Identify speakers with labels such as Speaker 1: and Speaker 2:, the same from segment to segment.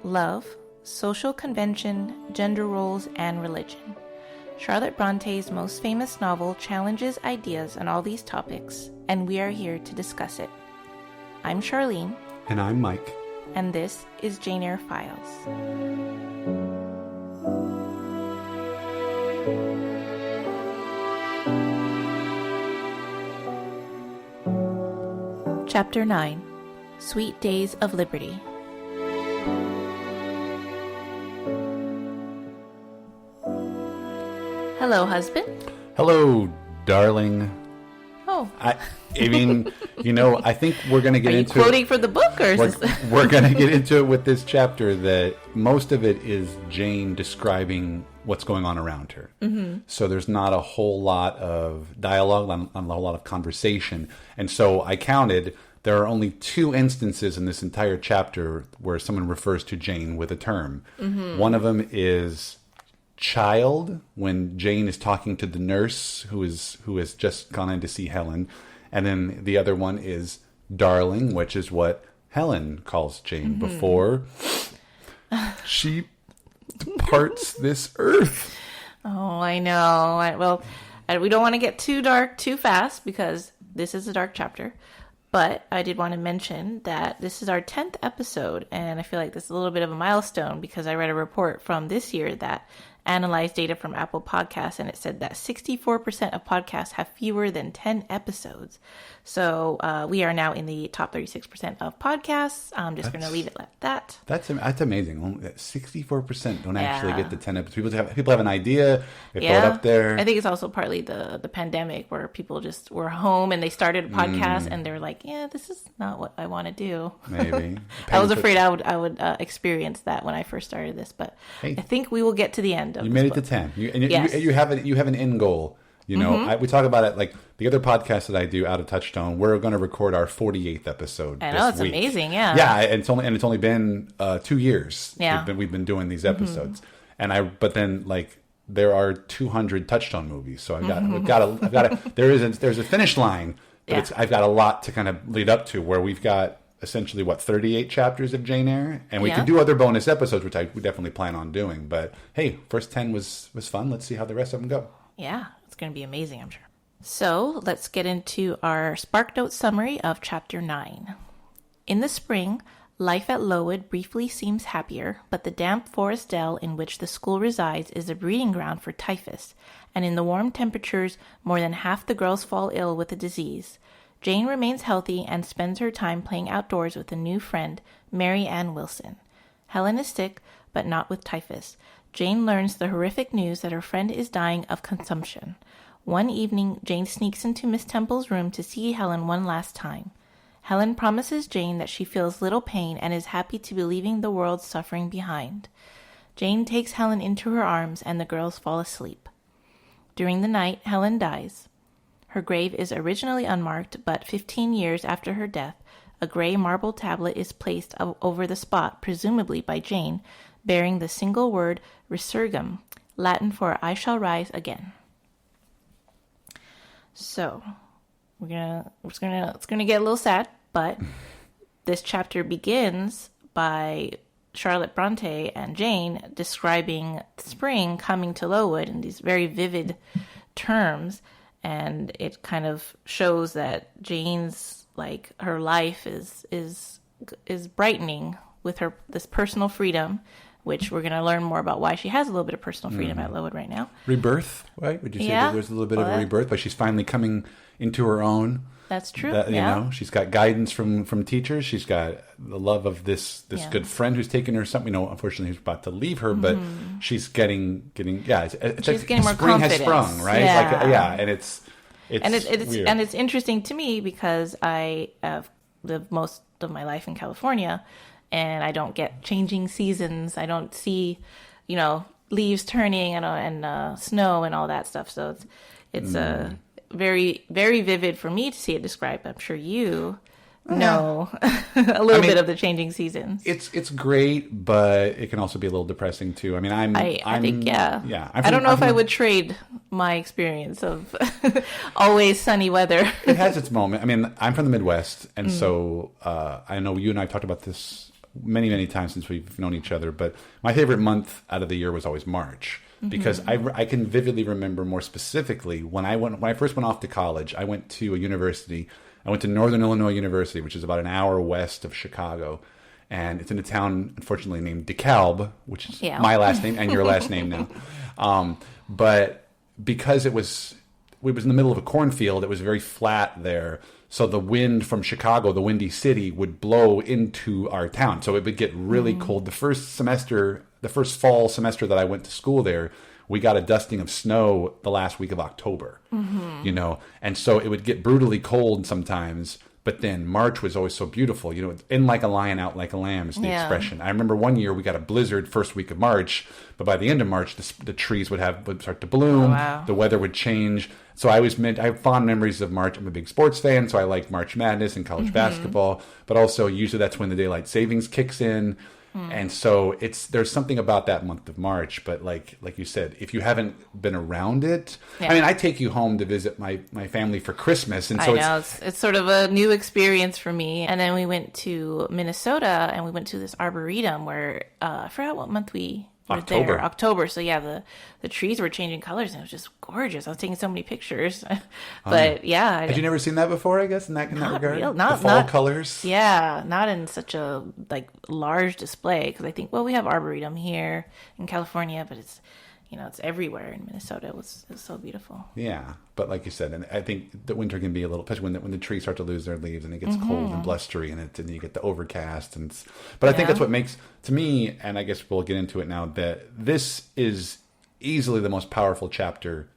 Speaker 1: love, social convention, gender roles, and religion. Charlotte Bronte's most famous novel challenges ideas on all these topics, and we are here to discuss it. I'm Charlene.
Speaker 2: And I'm Mike.
Speaker 1: And this is Jane Eyre Files. Chapter 9. Sweet Days of Liberty. Hello, husband.
Speaker 2: Hello, darling.
Speaker 1: Oh.
Speaker 2: I mean, I think we're going to get into...
Speaker 1: Are you quoting from the book, or is
Speaker 2: we're going to get into it with this chapter that most of it is Jane describing what's going on around her. Mm-hmm. So there's not a whole lot of dialogue, not a whole lot of conversation. And so I counted, there are only 2 instances in this entire chapter where someone refers to Jane with a term. Mm-hmm. One of them is child, when Jane is talking to the nurse who has just gone in to see Helen. And then the other one is darling, which is what Helen calls Jane before she departs this earth.
Speaker 1: Oh, I know. We don't want to get too dark too fast because this is a dark chapter. But I did want to mention that this is our 10th episode, and I feel like this is a little bit of a milestone because I read a report from this year that analyzed data from Apple Podcasts, and it said that 64% of podcasts have fewer than 10 episodes. So we are now in the top 36% of podcasts. I'm just going to leave it at that.
Speaker 2: That's amazing. 64% don't actually get the 10 episodes. People have an idea. They throw it up there.
Speaker 1: I think it's also partly the pandemic where people just were home and they started a podcast and they were like, yeah, this is not what I want to do.
Speaker 2: Maybe.
Speaker 1: I was afraid I would experience that when I first started this, but I think we will get to the end of
Speaker 2: You
Speaker 1: this
Speaker 2: made it
Speaker 1: book.
Speaker 2: to 10. You have an end goal. We talk about it like the other podcast that I do, Out of Touchstone. We're going to record our 48th episode.
Speaker 1: I know,
Speaker 2: this
Speaker 1: it's
Speaker 2: week.
Speaker 1: amazing, yeah.
Speaker 2: Yeah, it's only been 2 years.
Speaker 1: Yeah,
Speaker 2: we've been doing these episodes, but then there are 200 Touchstone movies, so I've got there's a finish line, but I've got a lot to kind of lead up to where we've got essentially 38 chapters of Jane Eyre, and we could do other bonus episodes, which we definitely plan on doing. But hey, first 10 was fun. Let's see how the rest of them go.
Speaker 1: Yeah, it's going to be amazing, I'm sure. So let's get into our SparkNote summary of Chapter 9. In the spring, life at Lowood briefly seems happier, but the damp forest dell in which the school resides is a breeding ground for typhus, and in the warm temperatures, more than half the girls fall ill with the disease. Jane remains healthy and spends her time playing outdoors with a new friend, Mary Ann Wilson. Helen is sick, but not with typhus. Jane learns the horrific news that her friend is dying of consumption. One evening, Jane sneaks into Miss Temple's room to see Helen one last time. Helen promises Jane that she feels little pain and is happy to be leaving the world's suffering behind. Jane takes Helen into her arms and the girls fall asleep. During the night, Helen dies. Her grave is originally unmarked, but 15 years after her death, a gray marble tablet is placed over the spot, presumably by Jane, bearing the single word resurgam, Latin for I shall rise again. So, it's gonna get a little sad, but this chapter begins by Charlotte Bronte and Jane describing spring coming to Lowood in these very vivid terms, and it kind of shows that Jane's her life is brightening with this personal freedom, which we're going to learn more about why she has a little bit of personal freedom at Lowood right now.
Speaker 2: Rebirth, right? Would you say that there's a little bit of a rebirth, but she's finally coming into her own?
Speaker 1: That's true.
Speaker 2: She's got guidance from teachers. She's got the love of this good friend who's taken her something. Unfortunately, who's about to leave her, but she's getting getting more
Speaker 1: spring
Speaker 2: has sprung, right?
Speaker 1: Yeah.
Speaker 2: And it's
Speaker 1: weird. And it's interesting to me because I have lived most of my life in California, and I don't get changing seasons. I don't see, leaves turning and snow and all that stuff. So it's very, very vivid for me to see it described. I'm sure you know a little bit of the changing seasons.
Speaker 2: It's great, but it can also be a little depressing too. I mean, I think
Speaker 1: I don't know if I would trade my experience of always sunny weather.
Speaker 2: It has its moment. I mean, I'm from the Midwest, and so I know you and I talked about this many, many times since we've known each other, but my favorite month out of the year was always March. Because I can vividly remember more specifically when I first went off to college. I went to a university. I went to Northern Illinois University, which is about an hour west of Chicago, and it's in a town, unfortunately, named DeKalb, which is my last name and your last name now. But because it was in the middle of a cornfield, it was very flat there. So the wind from Chicago, the windy city, would blow into our town. So it would get really cold. The first fall semester that I went to school there, we got a dusting of snow the last week of October, you know, and so it would get brutally cold sometimes. But then March was always so beautiful, you know, in like a lion, out like a lamb is the expression. I remember one year we got a blizzard first week of March, but by the end of March, the trees would start to bloom. The weather would change. So I have fond memories of March. I'm a big sports fan, so I like March Madness and college basketball, but also usually that's when the daylight savings kicks in. And so there's something about that month of March, but like you said, if you haven't been around it, I mean, I take you home to visit my family for Christmas, and so
Speaker 1: it's sort of a new experience for me. And then we went to Minnesota, and we went to this arboretum where I forgot what month we were there. October. So yeah, the trees were changing colors, and it was just gorgeous. I was taking so many pictures, but yeah.
Speaker 2: Had you never seen that before? I guess in that regard,
Speaker 1: the
Speaker 2: fall colors.
Speaker 1: Yeah, not in such a large display, because I think we have arboretum here in California, but it's it's everywhere in Minnesota. It was so beautiful.
Speaker 2: Yeah, but like you said, and I think the winter can be a little, especially when the trees start to lose their leaves and it gets cold and blustery, and then you get the overcast, but I think that's what makes, to me, and I guess we'll get into it now, that this is easily the most powerful chapter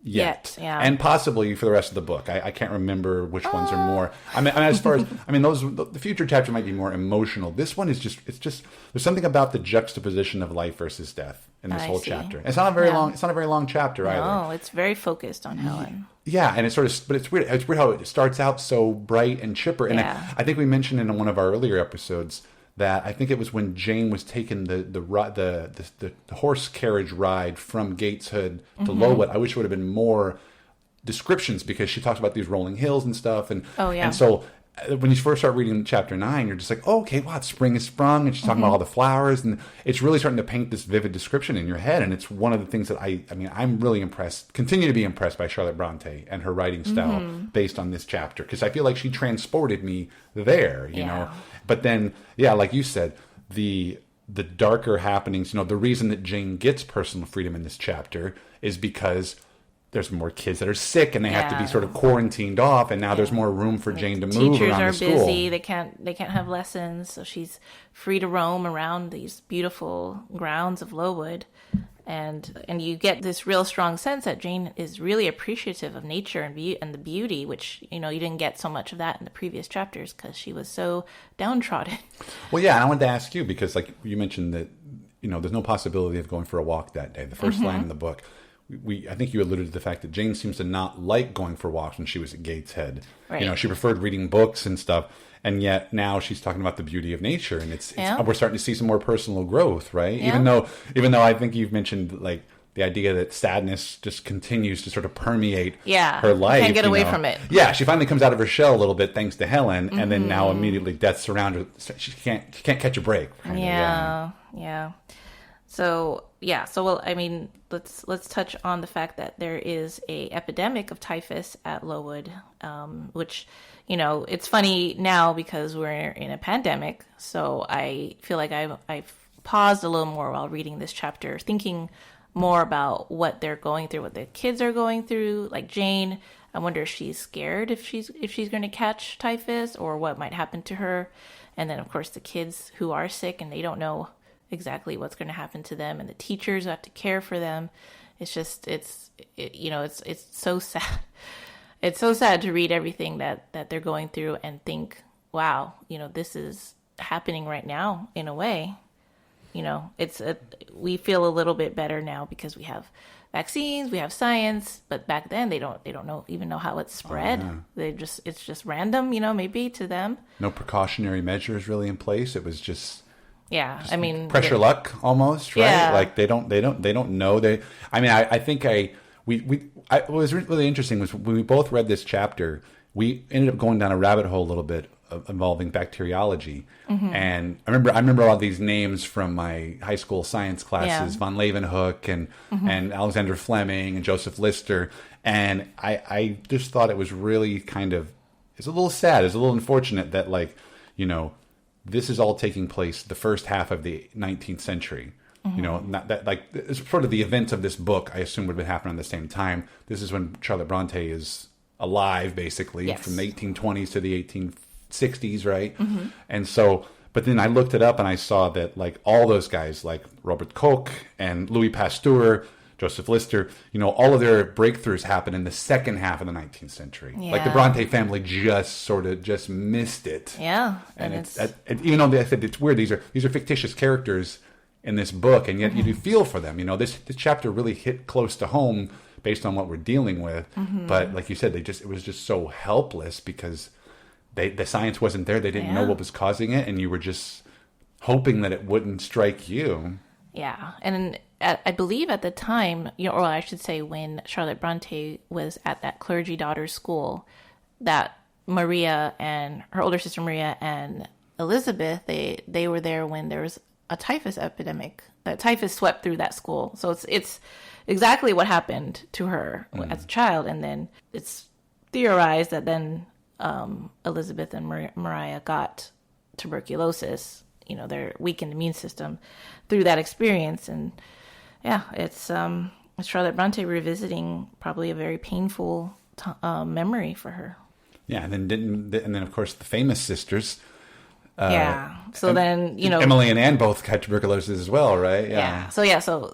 Speaker 2: yet. And possibly for the rest of the book. I can't remember which ones are more. I mean, as far as the future chapter might be more emotional. This one is just there's something about the juxtaposition of life versus death in this whole chapter. It's not a very long. It's not a very long chapter either.
Speaker 1: No, it's very focused on Helen. Yeah,
Speaker 2: and but it's weird. It's weird how it starts out so bright and chipper. And I think we mentioned in one of our earlier episodes that I think it was when Jane was taking the horse carriage ride from Gateshead to Lowood. I wish it would have been more descriptions, because she talks about these rolling hills and stuff. And and so when you first start reading chapter 9, you're just like, oh, okay, wow, spring has sprung, and she's talking about all the flowers, and it's really starting to paint this vivid description in your head. And it's one of the things that I'm really impressed, continue to be impressed by Charlotte Bronte and her writing style based on this chapter, because I feel like she transported me there, you know. But then, like you said, the darker happenings, the reason that Jane gets personal freedom in this chapter is because there's more kids that are sick, and they have to be sort of quarantined off, and now there's more room for Jane to move around the school.
Speaker 1: Teachers are busy; they can't have lessons, so she's free to roam around these beautiful grounds of Lowood, and you get this real strong sense that Jane is really appreciative of nature and the beauty, which you didn't get so much of that in the previous chapters because she was so downtrodden.
Speaker 2: Well, yeah, and I wanted to ask you, because like you mentioned that there's no possibility of going for a walk that day. The first line in the book. I think you alluded to the fact that Jane seems to not like going for walks when she was at Gateshead. Right. She preferred reading books and stuff, and yet now she's talking about the beauty of nature, and we're starting to see some more personal growth, right? Yeah. Even though I think you've mentioned like the idea that sadness just continues to sort of permeate her life.
Speaker 1: Can't get away from it.
Speaker 2: Yeah, she finally comes out of her shell a little bit thanks to Helen, and then now immediately death surrounds her. She can't catch a break.
Speaker 1: Yeah. So let's touch on the fact that there is a epidemic of typhus at Lowood, which, it's funny now because we're in a pandemic. So I feel like I've paused a little more while reading this chapter, thinking more about what they're going through, what the kids are going through. Like Jane, I wonder if she's scared if she's going to catch typhus, or what might happen to her. And then of course the kids who are sick and they don't know exactly what's going to happen to them, and the teachers who have to care for them. It's just it's so sad. It's so sad to read everything that they're going through and think, wow, this is happening right now in a way. We feel a little bit better now because we have vaccines, we have science, but back then they don't even know how it's spread. It's just random, maybe to them. No
Speaker 2: precautionary measures really in place. It was just
Speaker 1: pressure
Speaker 2: luck almost, right? Yeah. Like they don't know. I think what was really interesting was when we both read this chapter, we ended up going down a rabbit hole a little bit involving bacteriology. And I remember all these names from my high school science classes, von Leeuwenhoek and Alexander Fleming and Joseph Lister. And I just thought it was really it's a little sad. It's a little unfortunate that, like, you know, this is all taking place the first half of the 19th century. You know, not that, like, it's sort of the events of this book, I assume, would have been happening at the same time. This is when Charlotte Bronte is alive, basically, from the 1820s to the 1860s, right? And so, but then I looked it up and I saw that, like, all those guys, like Robert Koch and Louis Pasteur, Joseph Lister, you know, all of their breakthroughs happened in the second half of the 19th century. Like, the Bronte family just missed it.
Speaker 1: Yeah.
Speaker 2: And it's even though I said it's weird, these are fictitious characters in this book, and yet you do feel for them. You know, this chapter really hit close to home based on what we're dealing with. But like you said, it was just so helpless because the science wasn't there. They didn't know what was causing it, and you were just hoping that it wouldn't strike you.
Speaker 1: Yeah, and I believe at the time, you know, or I should say, when Charlotte Bronte was at that clergy daughter's school, that Maria and her older sister Maria and Elizabeth, they were there when there was a typhus epidemic. Typhus swept through that school, so it's exactly what happened to her as a child. And then it's theorized that then Elizabeth and Maria got tuberculosis, you know, their weakened immune system, through that experience. And yeah, it's Charlotte Bronte revisiting probably a very painful memory for her. Yeah,
Speaker 2: and then of course the famous sisters.
Speaker 1: So then, you know,
Speaker 2: Emily and Anne both had tuberculosis as well, right?
Speaker 1: So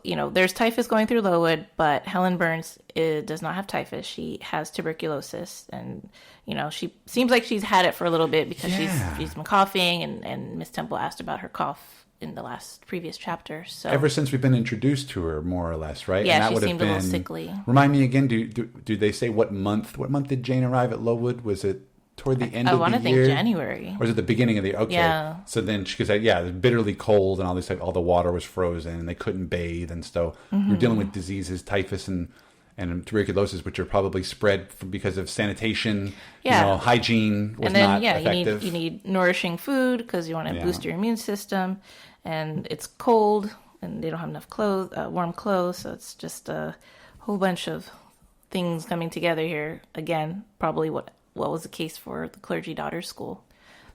Speaker 1: you know, there's typhus going through Lowood, but Helen Burns does not have typhus. She has tuberculosis, and you know, she seems like she's had it for a little bit because she's been coughing, and Miss Temple asked about her cough in the previous chapter. So
Speaker 2: ever since we've been introduced to her, more or less, right?
Speaker 1: Yeah,
Speaker 2: and that
Speaker 1: she
Speaker 2: would
Speaker 1: seemed
Speaker 2: have been,
Speaker 1: a little sickly.
Speaker 2: Remind me again. Do they say what month? What month did Jane arrive at Lowood? Was it toward the end of the year? I want to think
Speaker 1: January.
Speaker 2: Or is it the beginning of the year? Okay. Yeah. So then she said, it was bitterly cold and all this, like, all the water was frozen and they couldn't bathe. And so you're dealing with diseases, typhus and tuberculosis, which are probably spread because of sanitation, you know, hygiene was not effective.
Speaker 1: You need nourishing food because you want to boost your immune system. And it's cold and they don't have enough warm clothes. So it's just a whole bunch of things coming together here. Again, probably what was the case for the clergy daughter's school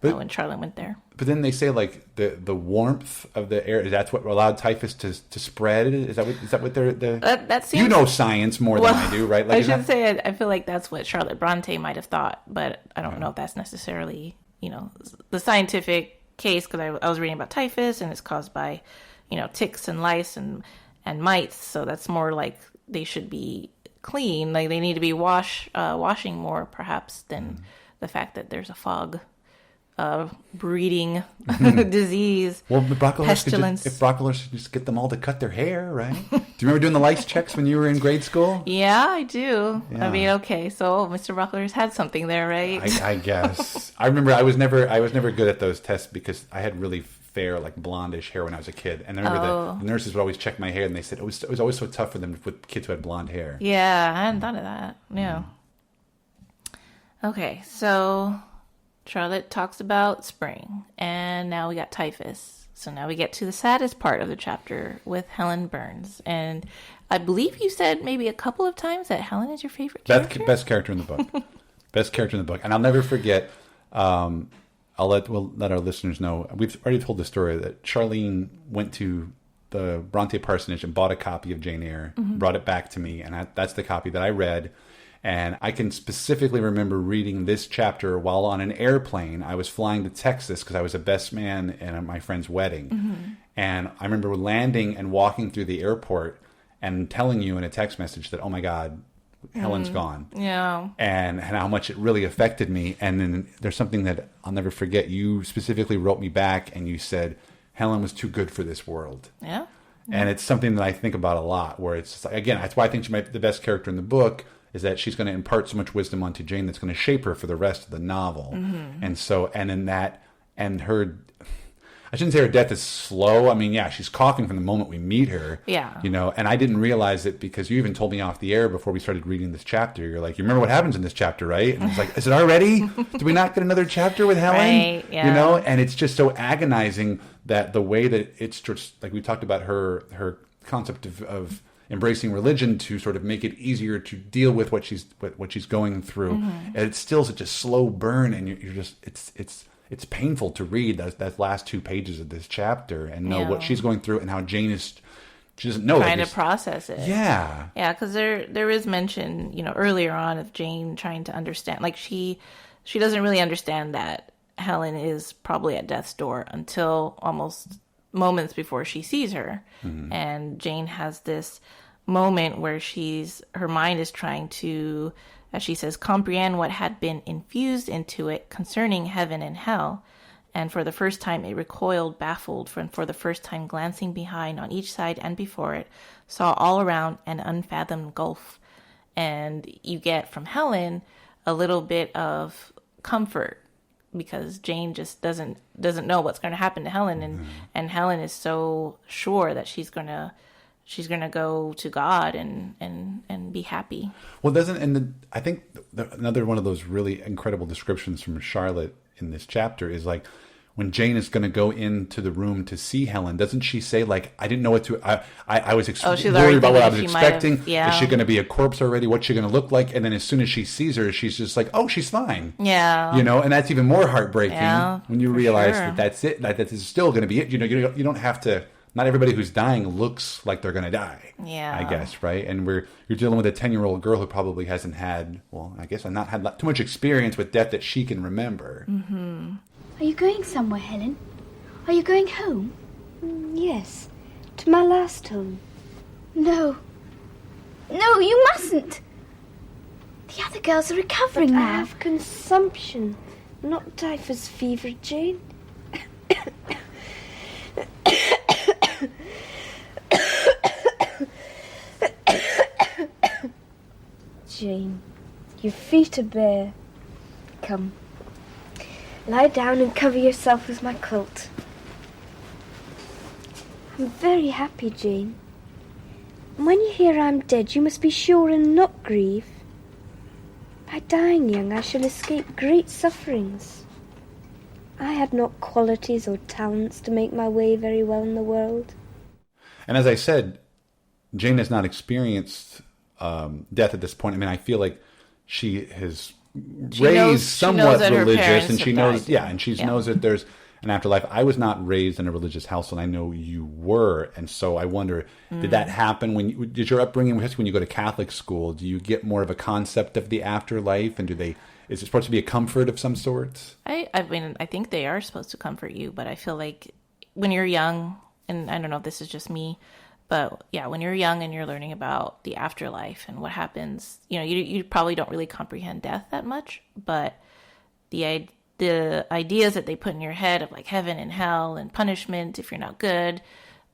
Speaker 1: when Charlotte went there.
Speaker 2: But then they say, like, the warmth of the air, that's what allowed typhus to spread. Is that what they're
Speaker 1: that seems,
Speaker 2: you know science more than I do, right? Like,
Speaker 1: I should say I feel like that's what Charlotte Bronte might have thought, but I don't know if that's necessarily, you know, the scientific case, because I was reading about typhus and it's caused by, you know, ticks and lice and mites, so that's more like they should be clean, like they need to be washing more perhaps than the fact that there's a fog breeding disease.
Speaker 2: Well, if Brock could just get them all to cut their hair, right? Do you remember doing the lice checks when you were in grade school?
Speaker 1: Yeah, I do. Yeah. I mean, okay, so Mr. Brockler's had something there, right?
Speaker 2: I guess. I remember I was never good at those tests because I had really fair, like, blondish hair when I was a kid, and I remember the nurses would always check my hair, and they said it was always so tough for them with kids who had blonde hair.
Speaker 1: Yeah, I hadn't thought of that. Yeah. Okay, so Charlotte talks about spring, and now we got typhus. So now we get to the saddest part of the chapter with Helen Burns, and I believe you said maybe a couple of times that Helen is your favorite character.
Speaker 2: Best character in the book. Best character in the book, and I'll never forget. We'll let our listeners know. We've already told the story that Charlene went to the Bronte parsonage and bought a copy of Jane Eyre, brought it back to me, and that's the copy that I read. And I can specifically remember reading this chapter while on an airplane. I was flying to Texas because I was a best man in my friend's wedding. And I remember landing and walking through the airport and telling you in a text message that, oh my God, Helen's gone.
Speaker 1: Yeah.
Speaker 2: And how much it really affected me. And then there's something that I'll never forget. You specifically wrote me back and you said, Helen was too good for this world.
Speaker 1: Yeah.
Speaker 2: And it's something that I think about a lot, where it's, again, that's why I think she might be the best character in the book, is that she's going to impart so much wisdom onto Jane that's going to shape her for the rest of the novel. And so, and in that, and her, I shouldn't say her death is slow. I mean, yeah, she's coughing from the moment we meet her.
Speaker 1: Yeah.
Speaker 2: You know, and I didn't realize it because you even told me off the air before we started reading this chapter. You're like, you remember what happens in this chapter, right? And it's like, is it already? Did we not get another chapter with Helen?
Speaker 1: Right, yeah.
Speaker 2: You know, and it's just so agonizing that the way that it's just, like we talked about her concept of embracing religion to sort of make it easier to deal with what she's going through. And it's still such a slow burn, and you're just it's painful to read that last 2 pages of this chapter and know what she's going through and how Jane she doesn't know
Speaker 1: trying to process it.
Speaker 2: Yeah,
Speaker 1: because there is mention, you know, earlier on of Jane trying to understand. Like she doesn't really understand that Helen is probably at death's door until almost moments before she sees her. And Jane has this moment where her mind is trying to, as she says, comprehend what had been infused into it concerning heaven and hell. And for the first time it recoiled, baffled, for the first time glancing behind, on each side and before it, saw all around an unfathomed gulf. And you get from Helen a little bit of comfort, because Jane just doesn't know what's going to happen to Helen, and Helen is so sure that she's gonna go to God and be happy.
Speaker 2: Well, I think another one of those really incredible descriptions from Charlotte in this chapter is like when Jane is going to go into the room to see Helen, doesn't she say, like, I didn't know what to, I was worried about what I was expecting. Is she going to be a corpse already? What's she going to look like? And then as soon as she sees her, she's just like, oh, she's fine.
Speaker 1: Yeah.
Speaker 2: You know, and that's even more heartbreaking when you realize that that's it, that is still going to be it. You know, you don't have to, not everybody who's dying looks like they're going to die.
Speaker 1: Yeah.
Speaker 2: I guess, right? And you're dealing with a 10-year-old girl who probably hasn't had, well, I guess not had too much experience with death that she can remember.
Speaker 3: Mm-hmm. Are you going somewhere, Helen? Are you going home?
Speaker 4: Yes, to my last home.
Speaker 3: No, you mustn't. The other girls are recovering now.
Speaker 4: I have consumption, not typhus fever, Jane. Jane, your feet are bare. Come. Lie down and cover yourself with my quilt. I'm very happy, Jane. And when you hear I'm dead, you must be sure and not grieve. By dying young, I shall escape great sufferings. I had not qualities or talents to make my way very well in the world.
Speaker 2: And as I said, Jane has not experienced death at this point. I mean, I feel like she has raised somewhat religious, and she knows, and she knows that there's an afterlife. I was not raised in a religious household. I know you were, and so I wonder, did that happen did your upbringing, when you go to Catholic school, do you get more of a concept of the afterlife, and is it supposed to be a comfort of some sort?
Speaker 1: I mean, I think they are supposed to comfort you, but I feel like when you're young, and I don't know if this is just me, but yeah, when you're young and you're learning about the afterlife and what happens, you know, you probably don't really comprehend death that much, but the ideas that they put in your head of like heaven and hell and punishment if you're not good,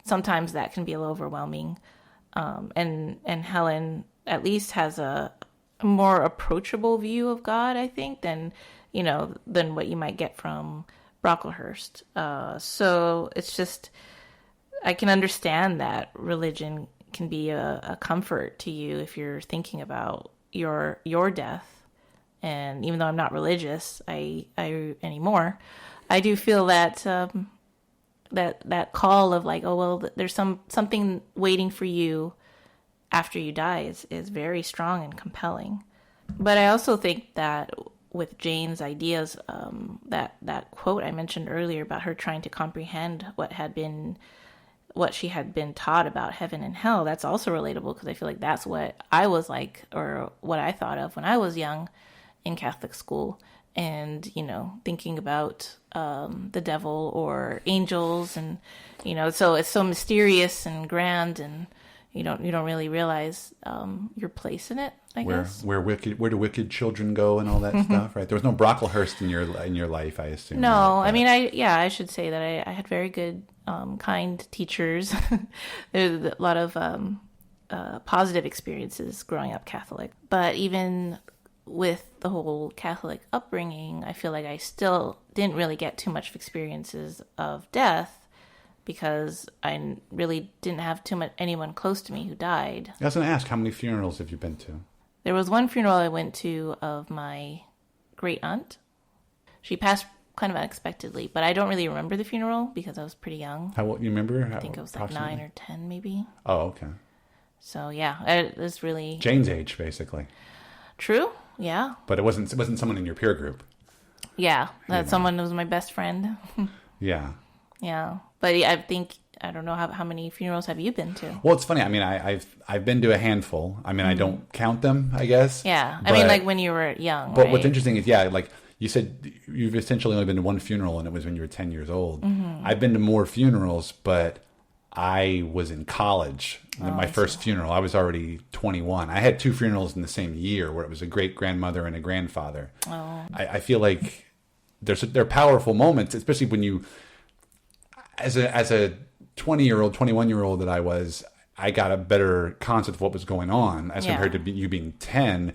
Speaker 1: sometimes that can be a little overwhelming. And Helen at least has a more approachable view of God, I think, than what you might get from Brocklehurst. So it's just, I can understand that religion can be a comfort to you if you're thinking about your death. And even though I'm not religious, I anymore, I do feel that that call of like, oh well, there's something waiting for you after you die is very strong and compelling. But I also think that with Jane's ideas, that quote I mentioned earlier about her trying to comprehend what she had been taught about heaven and hell, that's also relatable, because I feel like that's what I was like, or what I thought of when I was young in Catholic school, and thinking about the devil or angels, and so it's so mysterious and grand, and you don't really realize your place in it, I guess. Where
Speaker 2: do wicked children go and all that stuff, right? There was no Brocklehurst in your life, I assume.
Speaker 1: No, right? I mean, I should say that I had very good, kind teachers. There's a lot of positive experiences growing up Catholic, but even with the whole Catholic upbringing, I feel like I still didn't really get too much experiences of death because I really didn't have anyone close to me who died.
Speaker 2: I was going to ask, how many funerals have you been to?
Speaker 1: There was one funeral I went to of my great aunt. She passed kind of unexpectedly, but I don't really remember the funeral because I was pretty young.
Speaker 2: How old, you remember?
Speaker 1: I think it was like 9 or 10 maybe.
Speaker 2: Oh, okay.
Speaker 1: So yeah, it was really...
Speaker 2: Jane's age, basically.
Speaker 1: True, yeah.
Speaker 2: But it wasn't someone in your peer group.
Speaker 1: Yeah, that someone was my best friend.
Speaker 2: Yeah.
Speaker 1: Yeah, but I think... I don't know how many funerals have you been to?
Speaker 2: Well, it's funny. I mean, I've been to a handful. I mean, I don't count them, I guess.
Speaker 1: Yeah, I mean, like when you were young.
Speaker 2: But
Speaker 1: right?
Speaker 2: what's interesting is, like you said, you've essentially only been to one funeral, and it was when you were 10 years old. Mm-hmm. I've been to more funerals, but I was in college. My first funeral, I was already 21. I had 2 funerals in the same year, where it was a great grandmother and a grandfather. Oh. I feel like they're powerful moments, especially when you, as a 20-year-old, 21-year-old that I got a better concept of what was going on as compared to you being 10,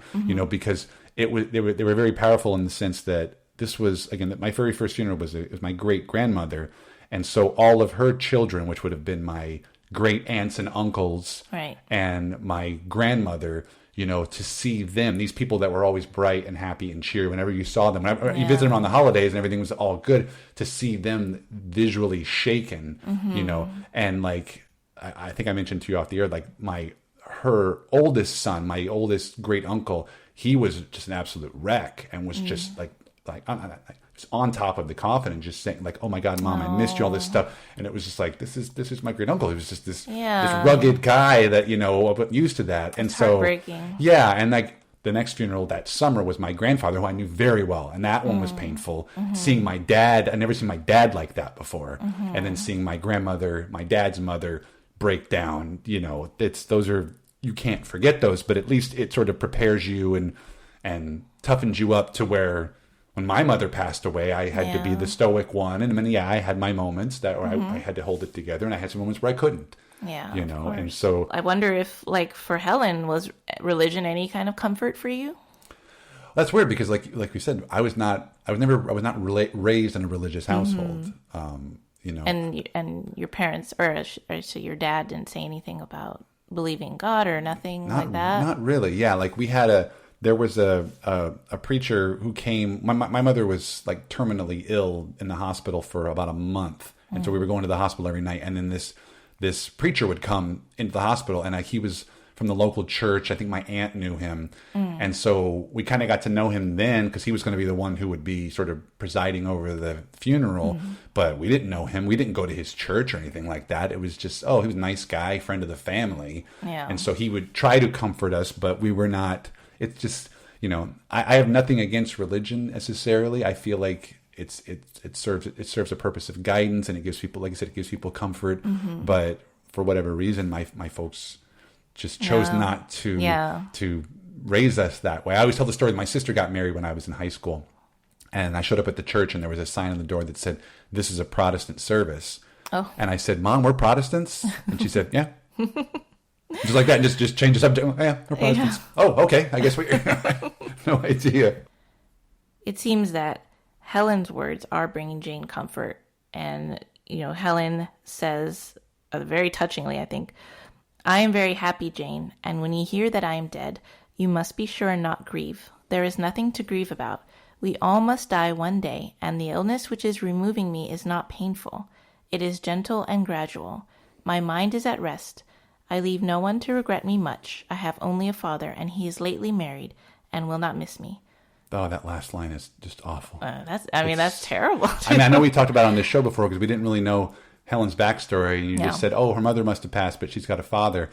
Speaker 2: because they were very powerful in the sense that this was, again, my very first funeral was my great grandmother. And so all of her children, which would have been my great aunts and uncles and my grandmother, to see them, these people that were always bright and happy and cheery whenever you saw them, whenever you visited them on the holidays and everything was all good, to see them visually shaken, and like, I think I mentioned to you off the air, like her oldest son, my oldest great uncle, he was just an absolute wreck and was just like on top of the coffin and just saying like, "Oh my God, Mom, I missed you," all this stuff. And it was just like, this is my great uncle. He was just this rugged guy that, wasn't used to that. And so, heartbreaking. Yeah. And like the next funeral that summer was my grandfather, who I knew very well. And that one was painful. Mm-hmm. Seeing my dad, I'd never seen my dad like that before. Mm-hmm. And then seeing my grandmother, my dad's mother, break down, you can't forget those, but at least it sort of prepares you and toughens you up to where, when my mother passed away, I had to be the stoic one. And I mean, I had my moments where I had to hold it together, and I had some moments where I couldn't. Yeah. And so
Speaker 1: I wonder if, like, for Helen, was religion any kind of comfort for you?
Speaker 2: That's weird because, like we said, I was not raised in a religious household.
Speaker 1: And your parents, or so your dad, didn't say anything about believing God or nothing like that. Not
Speaker 2: really. Yeah, like there was a preacher who came. My mother was like terminally ill in the hospital for about a month, and so we were going to the hospital every night. And then this preacher would come into the hospital, and he was from the local church. I think my aunt knew him, and so we kind of got to know him then because he was going to be the one who would be sort of presiding over the funeral. But we didn't know him. We didn't go to his church or anything like that. It was just, he was a nice guy, friend of the family, and so he would try to comfort us, but we were not. It's just, I have nothing against religion necessarily. I feel like it serves a purpose of guidance, and it gives people, like I said, it gives people comfort. But for whatever reason, my folks just chose not to raise us that way. I always tell the story. My sister got married when I was in high school, and I showed up at the church, and there was a sign on the door that said, "This is a Protestant service." Oh. And I said, "Mom, we're Protestants?" And she said, "Yeah." Just like that, just change the subject. Oh, yeah, we're Protestants. Yeah. Oh, okay. I guess we no idea.
Speaker 1: It seems that Helen's words are bringing Jane comfort. And, Helen says, very touchingly, I think, "I am very happy, Jane, and when you hear that I am dead, you must be sure and not grieve. There is nothing to grieve about. We all must die one day, and the illness which is removing me is not painful. It is gentle and gradual. My mind is at rest. I leave no one to regret me much. I have only a father, and he is lately married, and will not miss me."
Speaker 2: Oh, that last line is just awful.
Speaker 1: That's terrible.
Speaker 2: I know we talked about it on this show before because we didn't really know Helen's backstory. And you just said, "Oh, her mother must have passed, but she's got a father."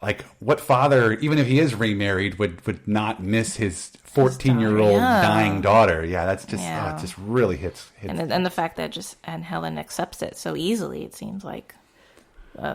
Speaker 2: Like, what father, even if he is remarried, would not miss his 14-year-old dying daughter? Yeah, that's just it just really hits.
Speaker 1: And the fact that and Helen accepts it so easily, it seems like.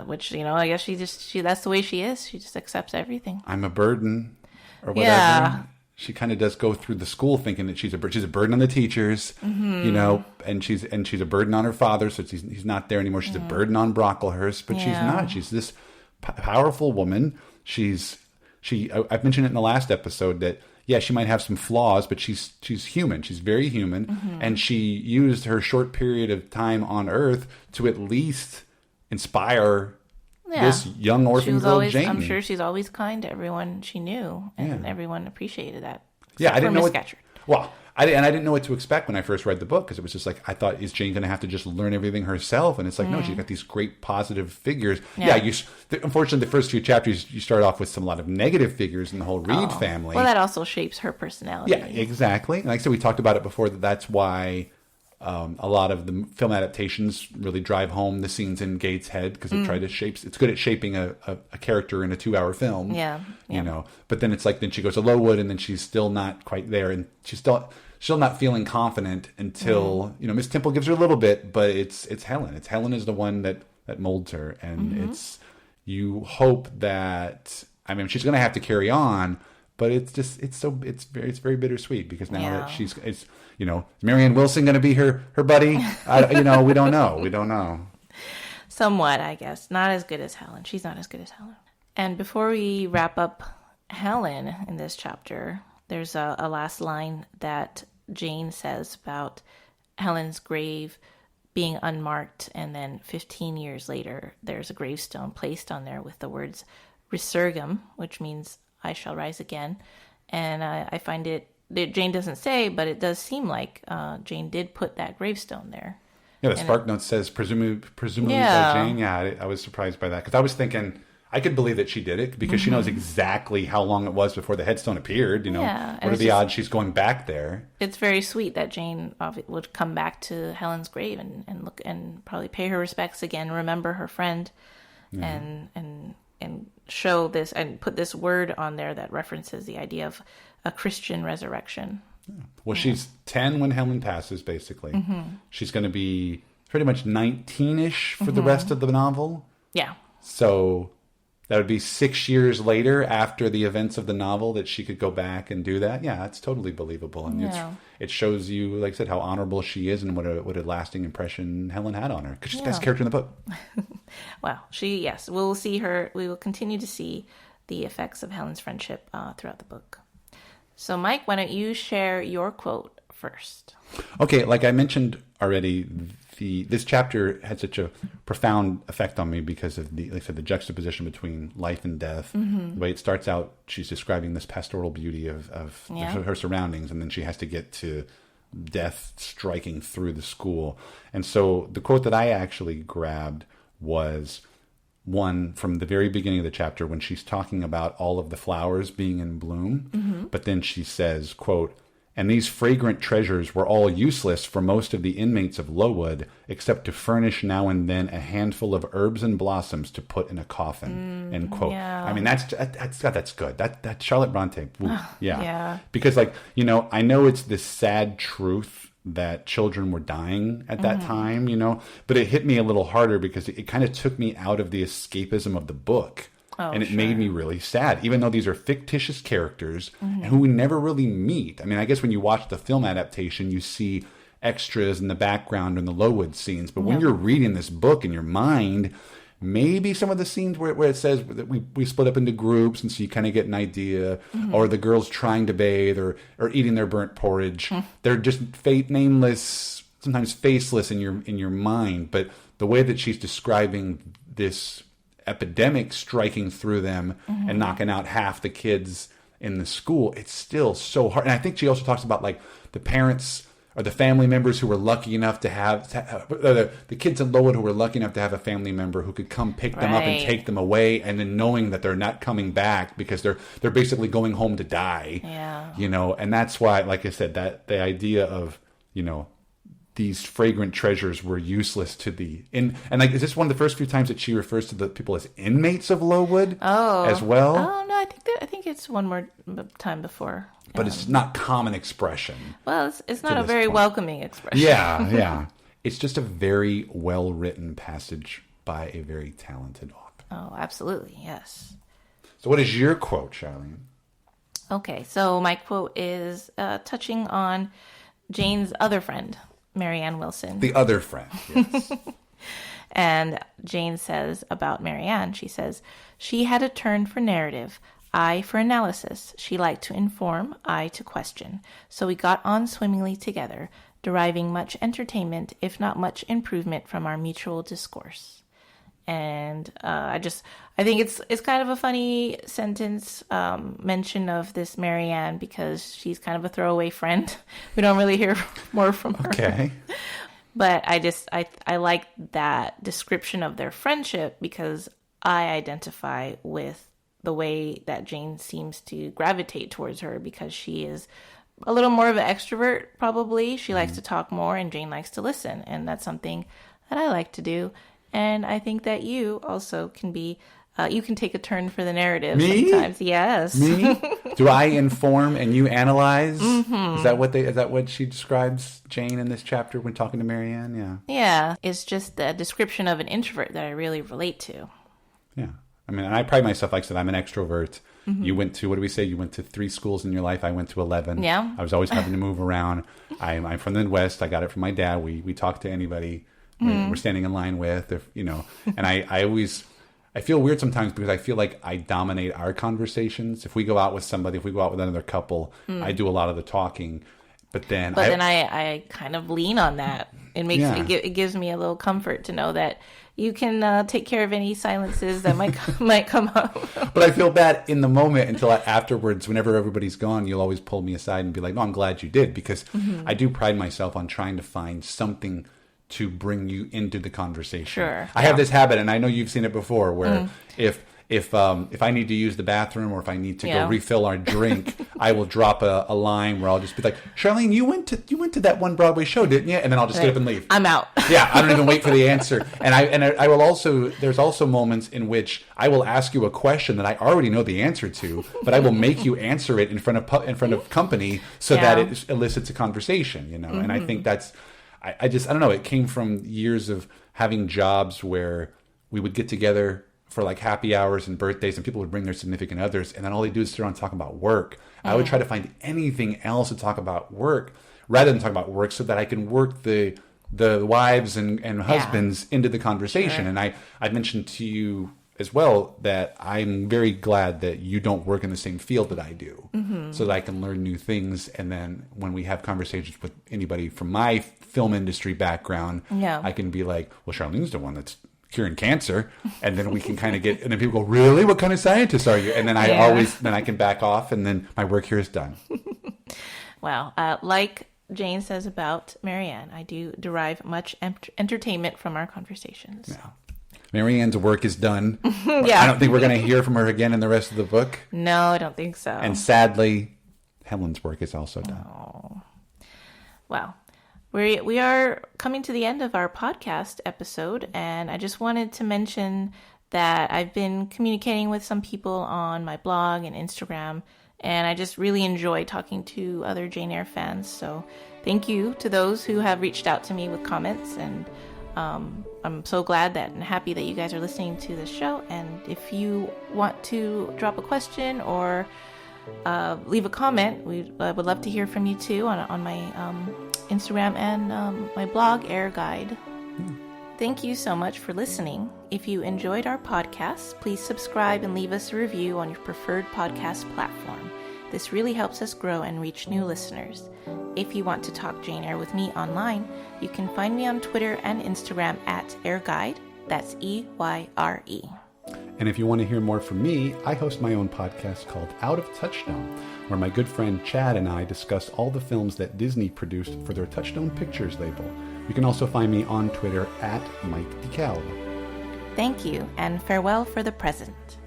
Speaker 1: Which, I guess that's the way she is. She just accepts everything.
Speaker 2: I'm a burden or whatever. Yeah. She kind of does go through the school thinking that she's a burden on the teachers, and she's a burden on her father, so he's not there anymore. She's a burden on Brocklehurst, but she's not. She's this powerful woman. I've mentioned it in the last episode that, yeah, she might have some flaws, but she's human. She's very human. And she used her short period of time on Earth to at least inspire this young orphan girl, Jane.
Speaker 1: I'm sure she's always kind to everyone she knew, and everyone appreciated that.
Speaker 2: Yeah, I didn't know I didn't know what to expect when I first read the book, because it was just like, I thought, is Jane going to have to just learn everything herself? And it's like, no, she's got these great positive figures. Yeah, unfortunately, the first few chapters, you start off with a lot of negative figures in the whole Reed family.
Speaker 1: Well, that also shapes her personality.
Speaker 2: Yeah, exactly. Like I said, we talked about it before, that's why a lot of the film adaptations really drive home the scenes in Gates' head, because it's good at shaping a character in a 2-hour film.
Speaker 1: Yeah.
Speaker 2: You know, but then it's like, then she goes to Lowood and then she's still not quite there, and she's still not feeling confident until, you know, Miss Temple gives her a little bit, but it's Helen. Helen is the one that molds her, and you hope that, I mean, she's going to have to carry on, but it's very bittersweet, because now that it's you know, is Marianne Wilson going to be her buddy? You know, we don't know.
Speaker 1: Somewhat, I guess. Not as good as Helen. She's not as good as Helen. And before we wrap up Helen in this chapter, there's a last line that Jane says about Helen's grave being unmarked, and then 15 years later, there's a gravestone placed on there with the words "Resurgam," which means "I shall rise again." And I find it, Jane doesn't say, but it does seem like Jane did put that gravestone there.
Speaker 2: Yeah, the Spark Note says presumably by Jane. Yeah, I was surprised by that, because I was thinking, I could believe that she did it, because she knows exactly how long it was before the headstone appeared. You know, what are the odds she's going back there? It's
Speaker 1: very sweet that Jane would come back to Helen's grave and look and probably pay her respects again, remember her friend, and show this and put this word on there that references the idea of a Christian resurrection.
Speaker 2: Yeah. Well, she's 10 when Helen passes, basically. She's going to be pretty much 19-ish for the rest of the novel.
Speaker 1: Yeah.
Speaker 2: So that would be 6 years later, after the events of the novel, that she could go back and do that. Yeah, it's totally believable. And it shows you, like I said, how honorable she is, and what a lasting impression Helen had on her, because she's the best character in the book.
Speaker 1: Well, we'll see her. We will continue to see the effects of Helen's friendship throughout the book. So, Mike, why don't you share your quote first?
Speaker 2: Okay, like I mentioned already, this chapter had such a profound effect on me because of like I said, the juxtaposition between life and death. The way it starts out, she's describing this pastoral beauty of her surroundings, and then she has to get to death striking through the school. And so the quote that I actually grabbed was one from the very beginning of the chapter, when she's talking about all of the flowers being in bloom. But then she says, quote, "And these fragrant treasures were all useless for most of the inmates of Lowood, except to furnish now and then a handful of herbs and blossoms to put in a coffin." End quote. Yeah. I mean, that's good. That Charlotte Bronte. Yeah. Because, like, you know, I know it's this sad truth that children were dying at that time, you know, but it hit me a little harder because it kind of took me out of the escapism of the book. And it made me really sad, even though these are fictitious characters who we never really meet. I mean, I guess when you watch the film adaptation, you see extras in the background in the Lowood scenes. But when you're reading this book in your mind, maybe some of the scenes where it says that we split up into groups, and so you kind of get an idea, or the girls trying to bathe or eating their burnt porridge. They're just nameless, sometimes faceless in your mind. But the way that she's describing this epidemic striking through them and knocking out half the kids in the school, it's still so hard. And I think she also talks about, like, the parents or the family members who were lucky enough to have the kids in Lowood who were lucky enough to have a family member who could come pick them up and take them away, and then knowing that they're not coming back because they're basically going home to die. You know, and that's why, like I said, that the idea of, you know, these fragrant treasures were useless to and like, is this one of the first few times that she refers to the people as inmates of Lowood as well?
Speaker 1: Oh no, I think it's one more time before.
Speaker 2: But it's not common expression.
Speaker 1: Well, it's not a very welcoming expression.
Speaker 2: Yeah. It's just a very well-written passage by a very talented author.
Speaker 1: Oh, absolutely, yes.
Speaker 2: So what is your quote, Charlene?
Speaker 1: Okay, so my quote is touching on Jane's other friend, Marianne Wilson.
Speaker 2: The other friend, yes.
Speaker 1: And Jane says about Marianne, she says, "She had a turn for narrative. I for analysis, she liked to inform, I to question. So we got on swimmingly together, deriving much entertainment, if not much improvement from our mutual discourse. And I think it's kind of a funny sentence, mention of this Marianne, because she's kind of a throwaway friend. We don't really hear more from her.
Speaker 2: Okay.
Speaker 1: But I like that description of their friendship, because I identify with the way that Jane seems to gravitate towards her, because she is a little more of an extrovert, probably. She likes to talk more, and Jane likes to listen. And that's something that I like to do. And I think that you also can be, you can take a turn for the narrative sometimes. Yes.
Speaker 2: Me? Do I inform and you analyze? Mm-hmm. Is that what she describes Jane in this chapter when talking to Marianne? Yeah.
Speaker 1: Yeah. It's just the description of an introvert that I really relate to.
Speaker 2: Yeah. I mean, and I pride myself, like I said, I'm an extrovert. Mm-hmm. You went to, what do we say? You went to 3 schools in your life. I went to 11.
Speaker 1: Yeah.
Speaker 2: I was always having to move around. I'm from the Midwest. I got it from my dad. We talk to anybody we're standing in line with, and I feel weird sometimes because I feel like I dominate our conversations. If we go out with somebody, if we go out with another couple, I do a lot of the talking. But then
Speaker 1: I kind of lean on that. It makes it gives me a little comfort to know that you can take care of any silences that might come up.
Speaker 2: But I feel bad in the moment until afterwards, whenever everybody's gone, you'll always pull me aside and be like, no, I'm glad you did, because I do pride myself on trying to find something to bring you into the conversation.
Speaker 1: Sure.
Speaker 2: I have this habit, and I know you've seen it before, where if I need to use the bathroom, or if I need to go refill our drink, I will drop a line where I'll just be like, Charlene, you went to that one Broadway show, didn't you? And then I'll just get up and leave.
Speaker 1: I'm out.
Speaker 2: Yeah, I don't even wait for the answer. And I will also, there's also moments in which I will ask you a question that I already know the answer to, but I will make you answer it in front of company so that it elicits a conversation, And I think that's, I don't know, it came from years of having jobs where we would get together for like happy hours and birthdays, and people would bring their significant others, and then all they do is sit around and talk about work. I would try to find anything else to talk about work rather than talk about work, so that I can work the wives and husbands into the conversation. Sure. And I mentioned to you as well that I'm very glad that you don't work in the same field that I do, so that I can learn new things. And then when we have conversations with anybody from my film industry background, I can be like, well, Charlene's the one that's curing cancer. And then we can kind of get, and then people go, really? What kind of scientist are you? And then then I can back off, and then my work here is done.
Speaker 1: Wow. Like Jane says about Marianne, I do derive much entertainment from our conversations.
Speaker 2: Yeah. Marianne's work is done.
Speaker 1: Yeah.
Speaker 2: I don't think we're going to hear from her again in the rest of the book.
Speaker 1: No, I don't think so.
Speaker 2: And sadly, Helen's work is also done.
Speaker 1: Oh. Wow. We are coming to the end of our podcast episode, and I just wanted to mention that I've been communicating with some people on my blog and Instagram, and I just really enjoy talking to other Jane Eyre fans. So thank you to those who have reached out to me with comments, and I'm so glad and happy that you guys are listening to this show. And if you want to drop a question or leave a comment, I would love to hear from you too on my Instagram and my blog, Eyre Guide. Thank you so much for listening. If you enjoyed our podcast, please subscribe and leave us a review on your preferred podcast platform. This really helps us grow and reach new listeners. If you want to talk Jane Eyre with me online, you can find me on Twitter and Instagram at Eyre Guide. That's EYRE.
Speaker 2: And if you want to hear more from me, I host my own podcast called Out of Touchstone, where my good friend Chad and I discuss all the films that Disney produced for their Touchstone Pictures label. You can also find me on Twitter at Mike DeKalb.
Speaker 1: Thank you, and farewell for the present.